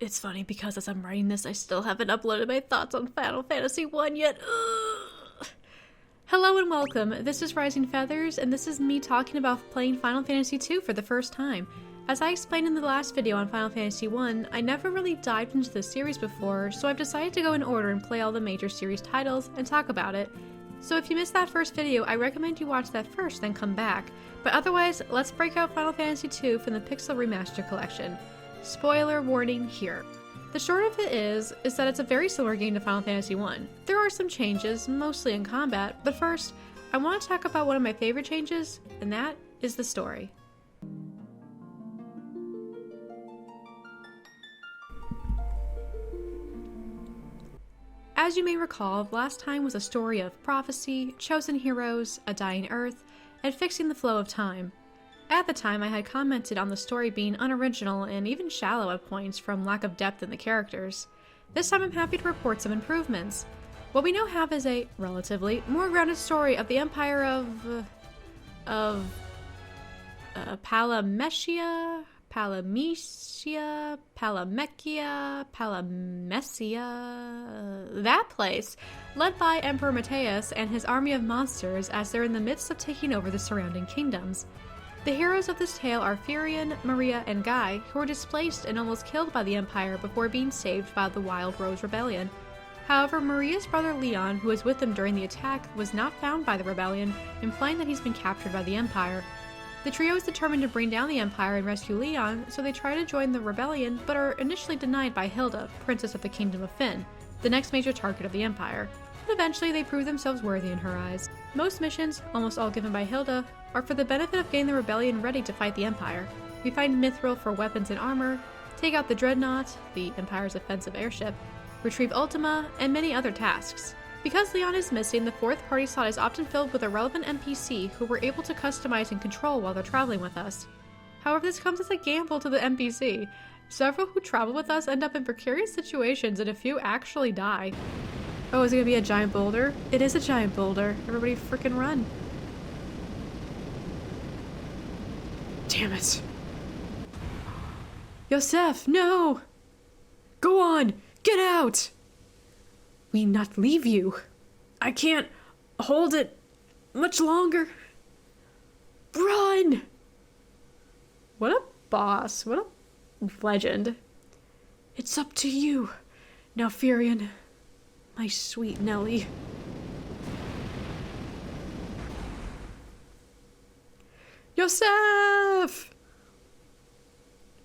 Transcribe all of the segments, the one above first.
It's funny because as I'm writing this, I still haven't uploaded my thoughts on Final Fantasy 1 yet. Ugh. Hello and welcome. This is Rising Feathers, and this is me talking about playing Final Fantasy 2 for the first time. As I explained in the last video on Final Fantasy 1, I never really dived into the series before, so I've decided to go in order and play all the major series titles and talk about it. So if you missed that first video, I recommend you watch that first, then come back. But otherwise, let's break out Final Fantasy 2 from the Pixel Remaster Collection. Spoiler warning here. The short of it is that it's a very similar game to Final Fantasy 1. There are some changes, mostly in combat, but first, I want to talk about one of my favorite changes, and that is the story. As you may recall, last time was a story of prophecy, chosen heroes, a dying Earth, and fixing the flow of time. At the time, I had commented on the story being unoriginal and even shallow at points from lack of depth in the characters. This time I'm happy to report some improvements. What we now have is a, relatively, more grounded story of the Empire of Palamechia, that place, led by Emperor Mateus and his army of monsters as they're in the midst of taking over the surrounding kingdoms. The heroes of this tale are Firion, Maria, and Guy, who were displaced and almost killed by the Empire before being saved by the Wild Rose Rebellion. However, Maria's brother Leon, who was with them during the attack, was not found by the rebellion, implying that he's been captured by the Empire. The trio is determined to bring down the Empire and rescue Leon, so they try to join the rebellion, but are initially denied by Hilda, Princess of the Kingdom of Fynn, the next major target of the Empire. But eventually they prove themselves worthy in her eyes. Most missions, almost all given by Hilda, are for the benefit of getting the rebellion ready to fight the Empire. We find Mithril for weapons and armor, take out the Dreadnought, the Empire's offensive airship, retrieve Ultima, and many other tasks. Because Leon is missing, the fourth party slot is often filled with a relevant NPC who we're able to customize and control while they're traveling with us. However, this comes as a gamble to the NPC. Several who travel with us end up in precarious situations and a few actually die. Oh, is it gonna be a giant boulder? It is a giant boulder. Everybody frickin' run. Damn it. Yosef, no! Go on! Get out! We not leave you. I can't hold it much longer. Run! What a boss. What a legend. It's up to you. Now, Firion. My sweet Nelly. Yosef!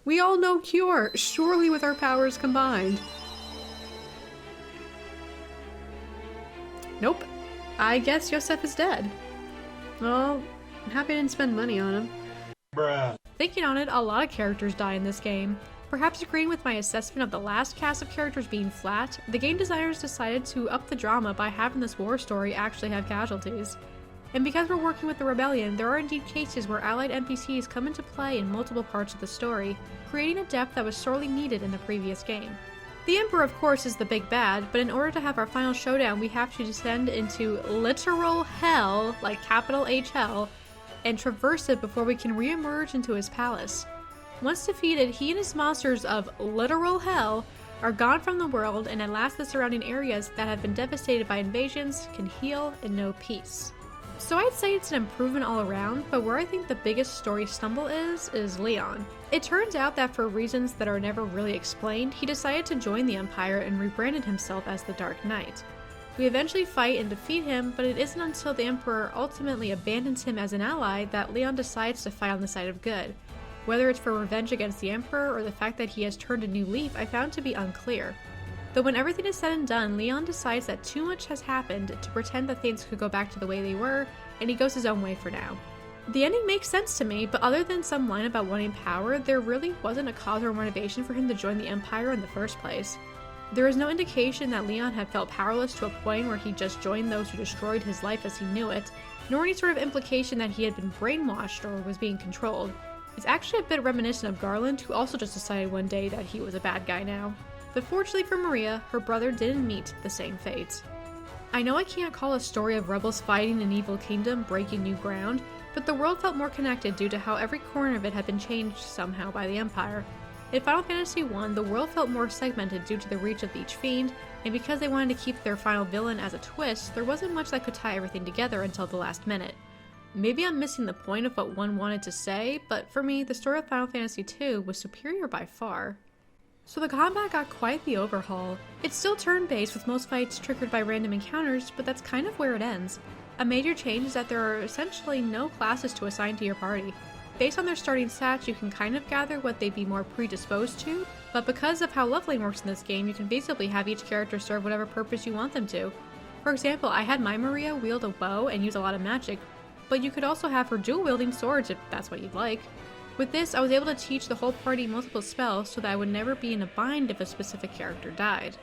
We all know cure, surely with our powers combined. Nope. I guess Yosef is dead. Well, I'm happy I didn't spend money on him. Bruh. Thinking on it, a lot of characters die in this game. Perhaps agreeing with my assessment of the last cast of characters being flat, the game designers decided to up the drama by having this war story actually have casualties. And because we're working with the Rebellion, there are indeed cases where allied NPCs come into play in multiple parts of the story, creating a depth that was sorely needed in the previous game. The Emperor, of course, is the big bad, but in order to have our final showdown, we have to descend into literal hell, like capital H hell, and traverse it before we can re-emerge into his palace. Once defeated, he and his monsters of literal hell are gone from the world, and at last the surrounding areas that have been devastated by invasions can heal and know peace. So I'd say it's an improvement all around, but where I think the biggest story stumble is Leon. It turns out that for reasons that are never really explained, he decided to join the Empire and rebranded himself as the Dark Knight. We eventually fight and defeat him, but it isn't until the Emperor ultimately abandons him as an ally that Leon decides to fight on the side of good. Whether it's for revenge against the Emperor or the fact that he has turned a new leaf, I found to be unclear. Though when everything is said and done, Leon decides that too much has happened to pretend that things could go back to the way they were, and he goes his own way for now. The ending makes sense to me, but other than some line about wanting power, there really wasn't a cause or motivation for him to join the Empire in the first place. There is no indication that Leon had felt powerless to a point where he just joined those who destroyed his life as he knew it, nor any sort of implication that he had been brainwashed or was being controlled. It's actually a bit reminiscent of Garland, who also just decided one day that he was a bad guy now. But fortunately for Maria, her brother didn't meet the same fate. I know I can't call a story of rebels fighting an evil kingdom breaking new ground, but the world felt more connected due to how every corner of it had been changed somehow by the Empire. In Final Fantasy I, the world felt more segmented due to the reach of each fiend, and because they wanted to keep their final villain as a twist, there wasn't much that could tie everything together until the last minute. Maybe I'm missing the point of what one wanted to say, but for me, the story of Final Fantasy II was superior by far. So the combat got quite the overhaul. It's still turn-based with most fights triggered by random encounters, but that's kind of where it ends. A major change is that there are essentially no classes to assign to your party. Based on their starting stats, you can kind of gather what they'd be more predisposed to, but because of how leveling works in this game, you can basically have each character serve whatever purpose you want them to. For example, I had my Maria wield a bow and use a lot of magic, but you could also have her dual-wielding swords if that's what you'd like. With this, I was able to teach the whole party multiple spells so that I would never be in a bind if a specific character died.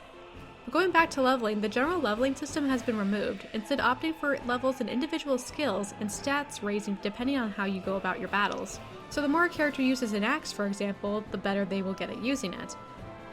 But going back to leveling, the general leveling system has been removed, instead opting for levels in individual skills and stats raising depending on how you go about your battles. So the more a character uses an axe, for example, the better they will get at using it.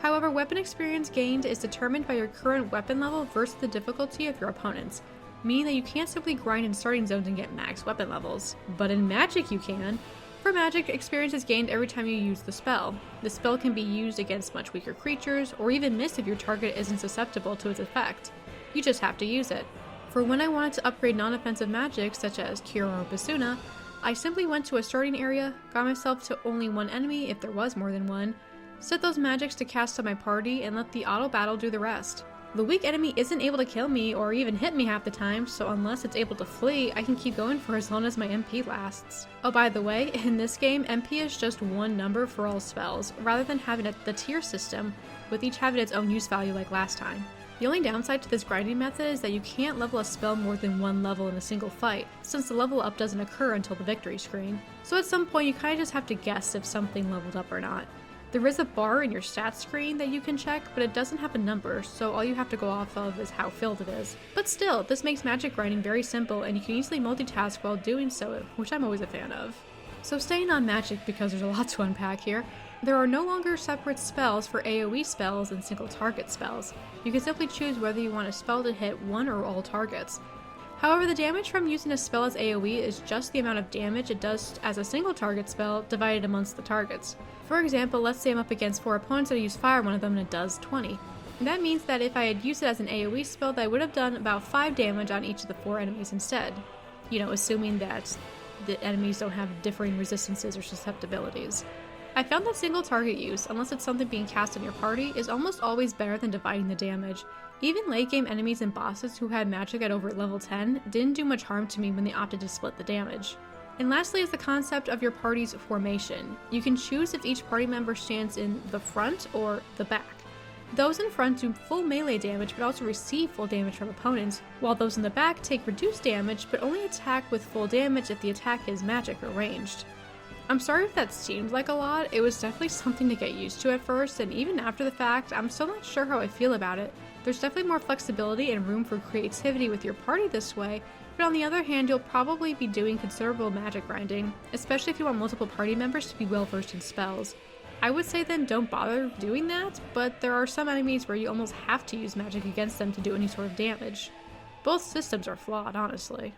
However, weapon experience gained is determined by your current weapon level versus the difficulty of your opponents, meaning that you can't simply grind in starting zones and get max weapon levels. But in Magic you can. For Magic, experience is gained every time you use the spell. The spell can be used against much weaker creatures, or even missed if your target isn't susceptible to its effect. You just have to use it. For when I wanted to upgrade non-offensive magic, such as Cure or Basuna, I simply went to a starting area, got myself to only one enemy if there was more than one, set those magics to cast on my party, and let the auto battle do the rest. The weak enemy isn't able to kill me or even hit me half the time, so unless it's able to flee, I can keep going for as long as my MP lasts. Oh, by the way, in this game, MP is just one number for all spells, rather than having the tier system, with each having its own use value like last time. The only downside to this grinding method is that you can't level a spell more than one level in a single fight, since the level up doesn't occur until the victory screen. So at some point you kinda just have to guess if something leveled up or not. There is a bar in your stats screen that you can check, but it doesn't have a number, so all you have to go off of is how filled it is. But still, this makes magic grinding very simple, and you can easily multitask while doing so, which I'm always a fan of. So staying on magic, because there's a lot to unpack here, there are no longer separate spells for AoE spells and single target spells. You can simply choose whether you want a spell to hit one or all targets. However, the damage from using a spell as AoE is just the amount of damage it does as a single target spell divided amongst the targets. For example, let's say I'm up against 4 opponents and I use fire one of them and it does 20. And that means that if I had used it as an AoE spell, that I would have done about 5 damage on each of the 4 enemies instead. You know, assuming that the enemies don't have differing resistances or susceptibilities. I found that single target use, unless it's something being cast on your party, is almost always better than dividing the damage. Even late game enemies and bosses who had magic at over level 10 didn't do much harm to me when they opted to split the damage. And lastly is the concept of your party's formation. You can choose if each party member stands in the front or the back. Those in front do full melee damage but also receive full damage from opponents, while those in the back take reduced damage but only attack with full damage if the attack is magic or ranged. I'm sorry if that seemed like a lot. It was definitely something to get used to at first, and even after the fact, I'm still not sure how I feel about it. There's definitely more flexibility and room for creativity with your party this way, but on the other hand, you'll probably be doing considerable magic grinding, especially if you want multiple party members to be well versed in spells. I would say then don't bother doing that, but there are some enemies where you almost have to use magic against them to do any sort of damage. Both systems are flawed, honestly.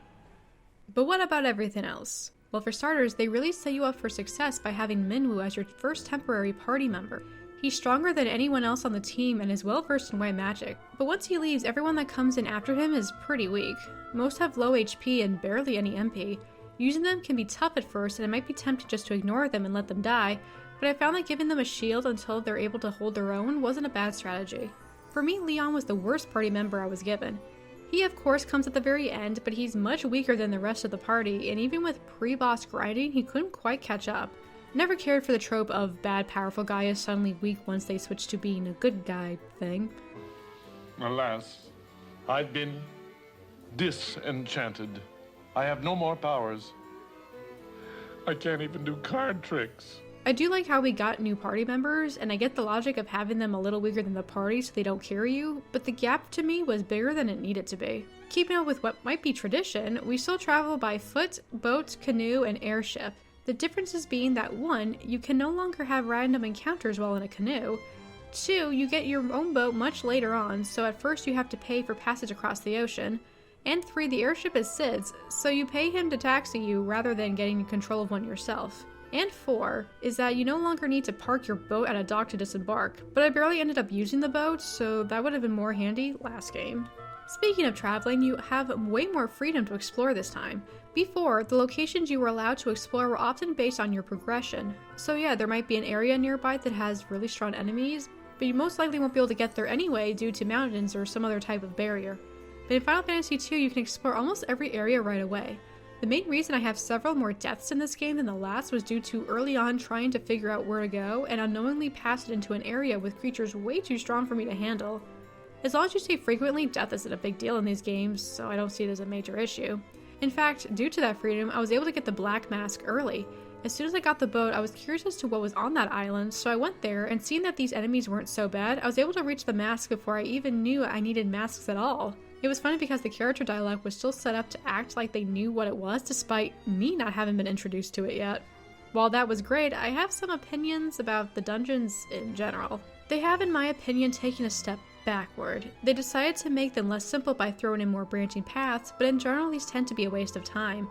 But what about everything else? Well, for starters, they really set you up for success by having Minwu as your first temporary party member. He's stronger than anyone else on the team and is well versed in white magic, but once he leaves, everyone that comes in after him is pretty weak. Most have low HP and barely any MP. Using them can be tough at first, and it might be tempting just to ignore them and let them die, but I found that giving them a shield until they're able to hold their own wasn't a bad strategy. For me, Leon was the worst party member I was given. He of course comes at the very end, but he's much weaker than the rest of the party, and even with pre-boss grinding, he couldn't quite catch up. Never cared for the trope of bad powerful guy is suddenly weak once they switch to being a good guy thing. Alas, I've been disenchanted. I have no more powers. I can't even do card tricks. I do like how we got new party members, and I get the logic of having them a little weaker than the party so they don't carry you, but the gap to me was bigger than it needed to be. Keeping up with what might be tradition, we still travel by foot, boat, canoe, and airship. The differences being that 1, you can no longer have random encounters while in a canoe. 2, you get your own boat much later on, so at first you have to pay for passage across the ocean. And 3, the airship is Sid's, so you pay him to taxi you rather than getting control of one yourself. And 4 is that you no longer need to park your boat at a dock to disembark, but I barely ended up using the boat, so that would have been more handy last game. Speaking of traveling, you have way more freedom to explore this time. Before, the locations you were allowed to explore were often based on your progression. So yeah, there might be an area nearby that has really strong enemies, but you most likely won't be able to get there anyway due to mountains or some other type of barrier. But in Final Fantasy II, you can explore almost every area right away. The main reason I have several more deaths in this game than the last was due to early on trying to figure out where to go and unknowingly passed it into an area with creatures way too strong for me to handle. As long as you save frequently, death isn't a big deal in these games, so I don't see it as a major issue. In fact, due to that freedom, I was able to get the Black Mask early. As soon as I got the boat, I was curious as to what was on that island, so I went there, and seeing that these enemies weren't so bad, I was able to reach the mask before I even knew I needed masks at all. It was funny because the character dialogue was still set up to act like they knew what it was, despite me not having been introduced to it yet. While that was great, I have some opinions about the dungeons in general. They have, in my opinion, taken a step backward. They decided to make them less simple by throwing in more branching paths, but in general these tend to be a waste of time.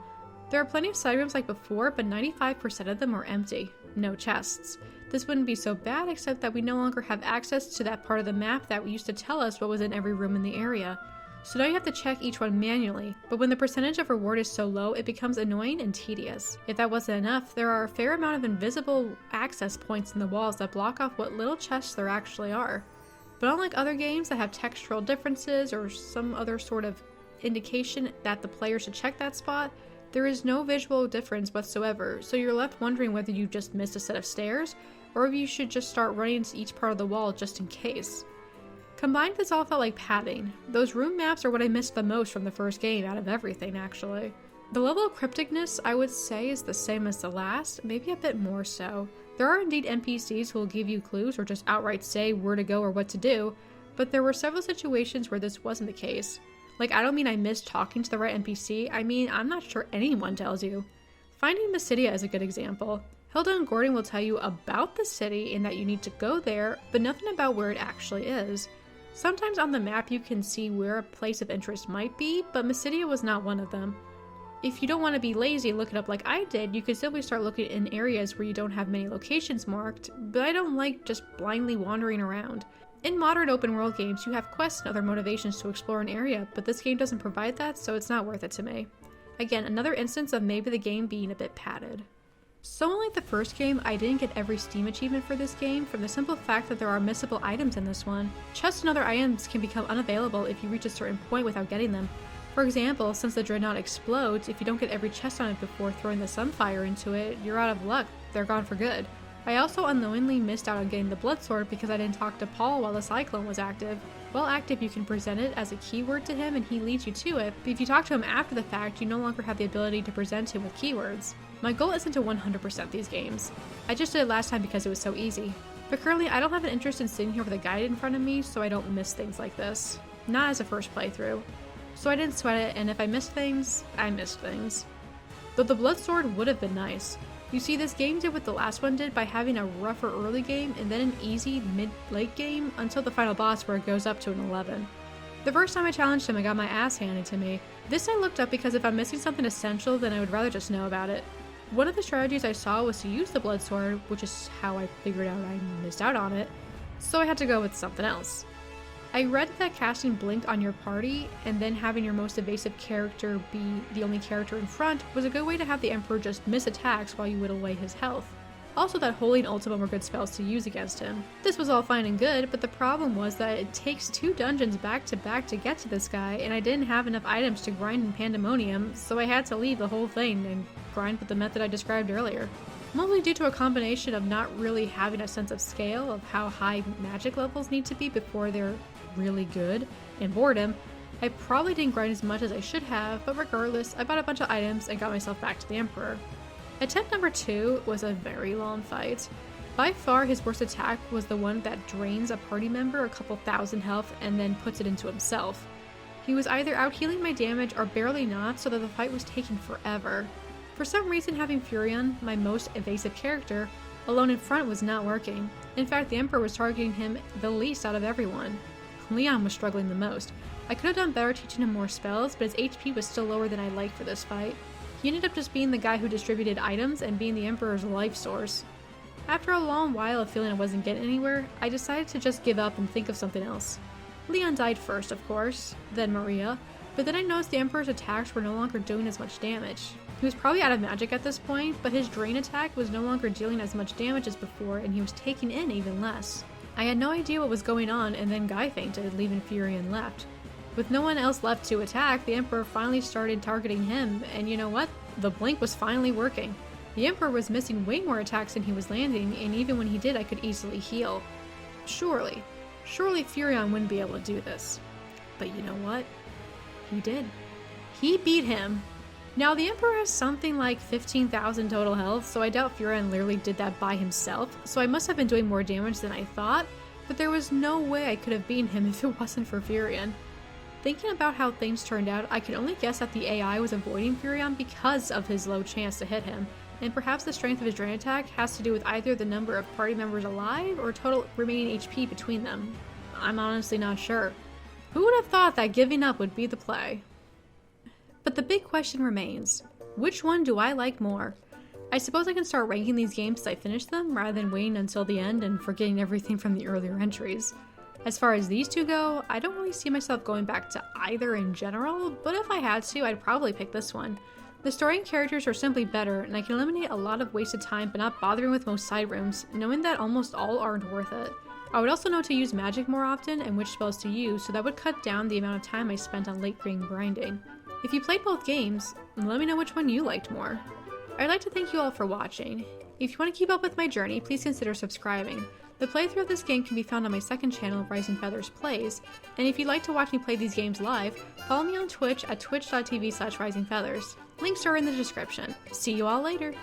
There are plenty of side rooms like before, but 95% of them are empty. No chests. This wouldn't be so bad except that we no longer have access to that part of the map that used to tell us what was in every room in the area. So now you have to check each one manually, but when the percentage of reward is so low, it becomes annoying and tedious. If that wasn't enough, there are a fair amount of invisible access points in the walls that block off what little chests there actually are. But unlike other games that have textural differences or some other sort of indication that the player should check that spot, there is no visual difference whatsoever, so you're left wondering whether you just missed a set of stairs, or if you should just start running to each part of the wall just in case. Combined, this all felt like padding. Those room maps are what I missed the most from the first game out of everything, actually. The level of crypticness, I would say, is the same as the last, maybe a bit more so. There are indeed NPCs who will give you clues or just outright say where to go or what to do, but there were several situations where this wasn't the case. Like, I don't mean I missed talking to the right NPC, I mean I'm not sure anyone tells you. Finding Mysidia is a good example. Hilda and Gordon will tell you about the city and that you need to go there, but nothing about where it actually is. Sometimes on the map you can see where a place of interest might be, but Mysidia was not one of them. If you don't want to be lazy and look it up like I did, you could simply start looking in areas where you don't have many locations marked, but I don't like just blindly wandering around. In modern open world games, you have quests and other motivations to explore an area, but this game doesn't provide that, so it's not worth it to me. Again, another instance of maybe the game being a bit padded. So unlike the first game, I didn't get every Steam achievement for this game from the simple fact that there are missable items in this one. Chests and other items can become unavailable if you reach a certain point without getting them. For example, since the Dreadnought explodes, if you don't get every chest on it before throwing the Sunfire into it, you're out of luck. They're gone for good. I also unknowingly missed out on getting the Blood Sword because I didn't talk to Paul while the Cyclone was active. While active, you can present it as a keyword to him and he leads you to it, but if you talk to him after the fact, you no longer have the ability to present him with keywords. My goal isn't to 100% these games. I just did it last time because it was so easy. But currently, I don't have an interest in sitting here with a guide in front of me, so I don't miss things like this. Not as a first playthrough. So I didn't sweat it, and if I missed things, I missed things. Though the Blood Sword would have been nice. You see, this game did what the last one did by having a rougher early game and then an easy mid-late game until the final boss where it goes up to an 11. The first time I challenged him, I got my ass handed to me. This I looked up because if I'm missing something essential, then I would rather just know about it. One of the strategies I saw was to use the Blood Sword, which is how I figured out I missed out on it, so I had to go with something else. I read that casting Blink on your party and then having your most evasive character be the only character in front was a good way to have the Emperor just miss attacks while you whittle away his health. Also that Holy and Ultima were good spells to use against him. This was all fine and good, but the problem was that it takes 2 dungeons back to back to get to this guy, and I didn't have enough items to grind in Pandemonium, so I had to leave the whole thing and grind with the method I described earlier. Mostly due to a combination of not really having a sense of scale of how high magic levels need to be before they're really good, and boredom, I probably didn't grind as much as I should have, but regardless, I bought a bunch of items and got myself back to the Emperor. Attempt number 2 was a very long fight. By far, his worst attack was the one that drains a party member a couple thousand health and then puts it into himself. He was either out healing my damage or barely not, so that the fight was taking forever. For some reason, having Furion, my most evasive character, alone in front was not working. In fact, the Emperor was targeting him the least out of everyone. Leon was struggling the most. I could have done better teaching him more spells, but his HP was still lower than I'd like for this fight. He ended up just being the guy who distributed items and being the Emperor's life source. After a long while of feeling I wasn't getting anywhere, I decided to just give up and think of something else. Leon died first, of course, then Maria, but then I noticed the Emperor's attacks were no longer doing as much damage. He was probably out of magic at this point, but his drain attack was no longer dealing as much damage as before, and he was taking in even less. I had no idea what was going on, and then Guy fainted, leaving Furion left. With no one else left to attack, the Emperor finally started targeting him, and you know what? The blink was finally working. The Emperor was missing way more attacks than he was landing, and even when he did, I could easily heal. Surely Furion wouldn't be able to do this. But you know what? He did. He beat him. Now, the Emperor has something like 15,000 total health, so I doubt Furion literally did that by himself, so I must have been doing more damage than I thought, but there was no way I could have beaten him if it wasn't for Furion. Thinking about how things turned out, I can only guess that the AI was avoiding Furion because of his low chance to hit him, and perhaps the strength of his drain attack has to do with either the number of party members alive or total remaining HP between them. I'm honestly not sure. Who would have thought that giving up would be the play? But the big question remains, which one do I like more? I suppose I can start ranking these games as I finish them, rather than waiting until the end and forgetting everything from the earlier entries. As far as these two go, I don't really see myself going back to either in general, but if I had to, I'd probably pick this one. The story and characters are simply better, and I can eliminate a lot of wasted time by not bothering with most side rooms, knowing that almost all aren't worth it. I would also know to use magic more often and which spells to use, so that would cut down the amount of time I spent on late game grinding. If you played both games, let me know which one you liked more. I'd like to thank you all for watching. If you want to keep up with my journey, please consider subscribing. The playthrough of this game can be found on my second channel, Rising Feathers Plays, and if you'd like to watch me play these games live, follow me on Twitch at twitch.tv/risingfeathers. Links are in the description. See you all later!